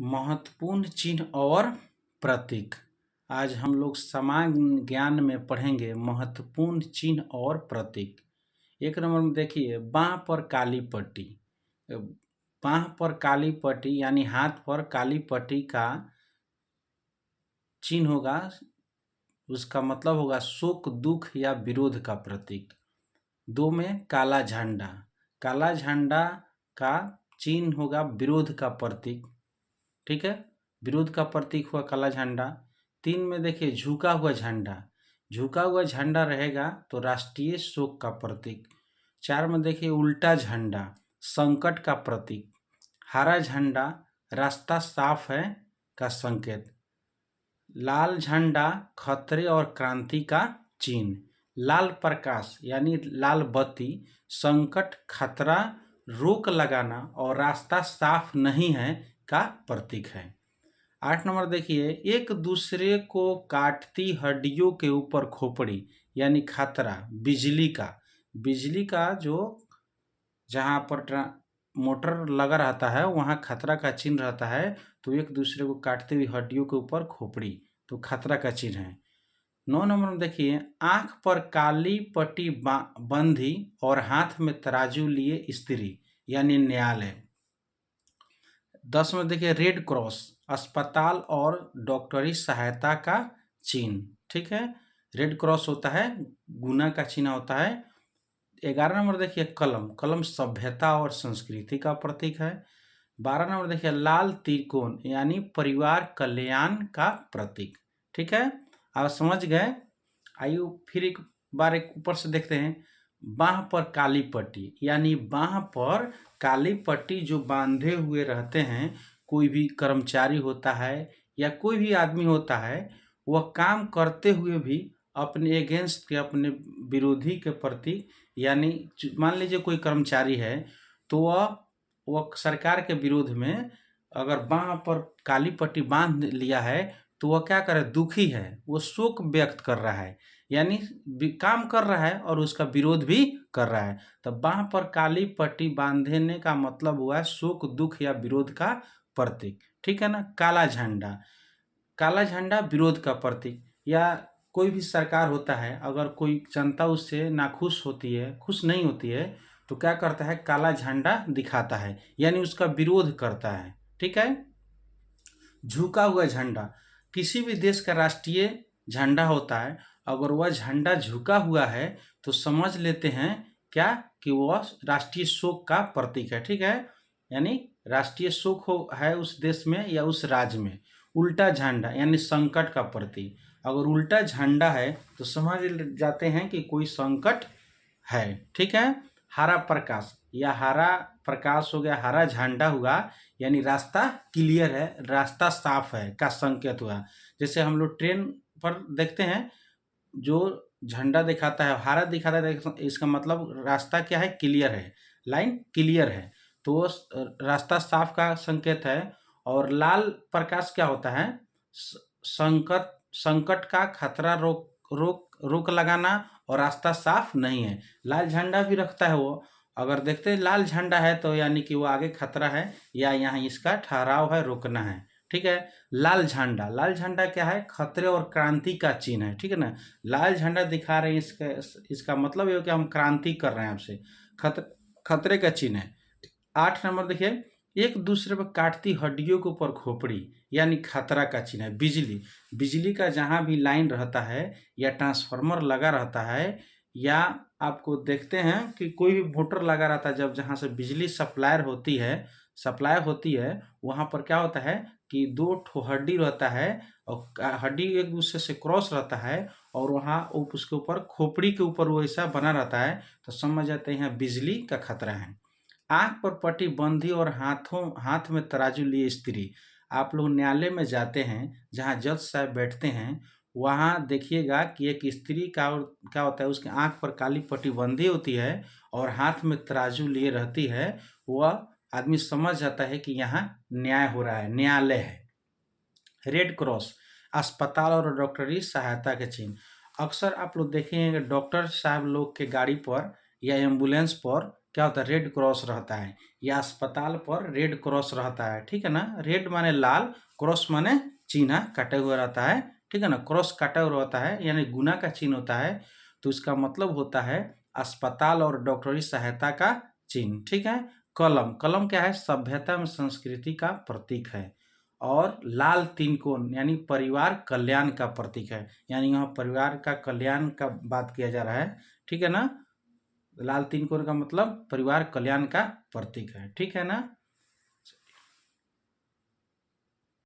महत्वपूर्ण चिन्ह और प्रतीक। आज हम लोग सामान्य ज्ञान में पढ़ेंगे महत्वपूर्ण चिन्ह और प्रतीक। एक नंबर में देखिए, बाँह पर काली पट्टी। बाँह पर काली पट्टी यानी हाथ पर काली पट्टी का चिन्ह होगा, उसका मतलब होगा शोक, दुख या विरोध का प्रतीक। 2 में काला झंडा। काला झंडा का चिन्ह होगा विरोध का प्रतीक। ठीक है, विरोध का प्रतीक हुआ काला झंडा। 3 में देखिए झुका हुआ झंडा। झुका हुआ झंडा रहेगा तो राष्ट्रीय शोक का प्रतीक। 4 में देखिए उल्टा झंडा, संकट का प्रतीक। हरा झंडा, रास्ता साफ है का संकेत। लाल झंडा, खतरे और क्रांति का चिन्ह। लाल प्रकाश यानी लाल बत्ती, संकट, खतरा, रोक लगाना और रास्ता साफ नहीं है का प्रतीक है। 8 नंबर देखिए, एक दूसरे को काटती हड्डियों के ऊपर खोपड़ी यानी खतरा। बिजली का जो जहाँ पर मोटर लगा रहता है वहाँ खतरा का चिन्ह रहता है, तो एक दूसरे को काटती हुई हड्डियों के ऊपर खोपड़ी, तो खतरा का चिन्ह है। 9 नंबर में देखिए, आंख पर काली पट्टी बंधी और हाथ में तराजू लिए स्त्री यानी न्यायालय। 10 में देखिए रेड क्रॉस, अस्पताल और डॉक्टरी सहायता का चिन्ह। ठीक है, रेड क्रॉस होता है, गुना का चिन्ह होता है। 11 नंबर देखिए कलम सभ्यता और संस्कृति का प्रतीक है। 12 नंबर देखिए लाल त्रिकोण यानी परिवार कल्याण का प्रतीक। ठीक है, आप समझ गए। आइए फिर एक बार एक ऊपर से देखते हैं। बाँह पर काली पट्टी यानी बाँह पर काली पट्टी जो बांधे हुए रहते हैं, कोई भी कर्मचारी होता है या कोई भी आदमी होता है, वह काम करते हुए भी अपने अगेंस्ट के, अपने विरोधी के प्रति, यानी मान लीजिए कोई कर्मचारी है तो वह सरकार के विरोध में अगर बाँह पर काली पट्टी बांध लिया है तो वह क्या करे, दुखी है, वो शोक व्यक्त कर रहा है, यानी काम कर रहा है और उसका विरोध भी कर रहा है। तो बाँह पर काली पट्टी बांधने का मतलब हुआ शोक, दुख या विरोध का प्रतीक। ठीक है ना। काला झंडा विरोध का प्रतीक। या कोई भी सरकार होता है, अगर कोई जनता उससे नाखुश होती है, खुश नहीं होती है, तो क्या करता है, काला झंडा दिखाता है, यानी उसका विरोध करता है। ठीक है। झुका हुआ झंडा, किसी भी देश का राष्ट्रीय झंडा होता है, अगर वह झंडा झुका हुआ है तो समझ लेते हैं क्या, कि वह राष्ट्रीय शोक का प्रतीक है। ठीक है, यानी राष्ट्रीय शोक है उस देश में या उस राज्य में। उल्टा झंडा यानी संकट का प्रतीक, अगर उल्टा झंडा है तो समझ जाते हैं कि कोई संकट है। ठीक है। हरा प्रकाश या हरा प्रकाश हो गया, हरा झंडा हुआ यानी रास्ता क्लियर है, रास्ता साफ है का संकेत हुआ। जैसे हम लोग ट्रेन पर देखते हैं, जो झंडा दिखाता है, हरा दिखाता है, इसका मतलब रास्ता क्या है, क्लियर है, लाइन क्लियर है, तो रास्ता साफ का संकेत है। और लाल प्रकाश क्या होता है, संकट का खतरा, रोक लगाना और रास्ता साफ नहीं है। लाल झंडा भी रखता है वो, अगर देखते हैं लाल झंडा है तो यानी कि वो आगे खतरा है या यहाँ इसका ठहराव है, रोकना है। ठीक है। लाल झंडा क्या है, खतरे और क्रांति का चिन्ह है। ठीक है ना, लाल झंडा दिखा रहे हैं, इसका मतलब ये हो कि हम क्रांति कर रहे हैं आपसे, खतरे का चिन्ह है। 8 नंबर देखिए, एक दूसरे पर काटती हड्डियों के ऊपर खोपड़ी यानी खतरा का चिन्ह है। बिजली का जहाँ भी लाइन रहता है या ट्रांसफार्मर लगा रहता है, या आपको देखते हैं कि कोई भी मोटर लगा रहता है, जब जहाँ से बिजली सप्लाई होती है वहाँ पर क्या होता है कि 2 ठो हड्डी रहता है और हड्डी एक दूसरे से क्रॉस रहता है, और वहाँ उसके ऊपर खोपड़ी के ऊपर वो ऐसा बना रहता है, तो समझ जाते हैं बिजली का खतरा है। आंख पर पट्टी बंधी और हाथ में तराजू लिए स्त्री। आप लोग न्यायालय में जाते हैं जहाँ जज साहब बैठते हैं, वहाँ देखिएगा कि एक स्त्री का क्या होता है, उसके आंख पर काली पट्टी बंधी होती है और हाथ में तराजू लिए रहती है। वह आदमी समझ जाता है कि यहाँ न्याय हो रहा है, न्यायालय है। रेड क्रॉस, अस्पताल और डॉक्टरी सहायता के चिन्ह। अक्सर आप लोग देखेंगे डॉक्टर साहब लोग के गाड़ी पर या एम्बुलेंस पर क्या होता है, रेड क्रॉस रहता है, या अस्पताल पर रेड क्रॉस रहता है, ठीक है ना। रेड माने लाल, क्रॉस माने चिन्ह काटे हुए रहता है, ठीक है ना। क्रॉस काटा हुआ रहता है यानी गुना का चिन्ह होता है, तो इसका मतलब होता है अस्पताल और डॉक्टरी सहायता का चिन्ह, ठीक है। कलम, कलम क्या है, सभ्यता में संस्कृति का प्रतीक है। और लाल तीन कोण यानी परिवार कल्याण का प्रतीक है, यानी यहाँ परिवार का कल्याण का बात किया जा रहा है, ठीक है ना। लाल तीन कोण का मतलब परिवार कल्याण का प्रतीक है, ठीक है ना।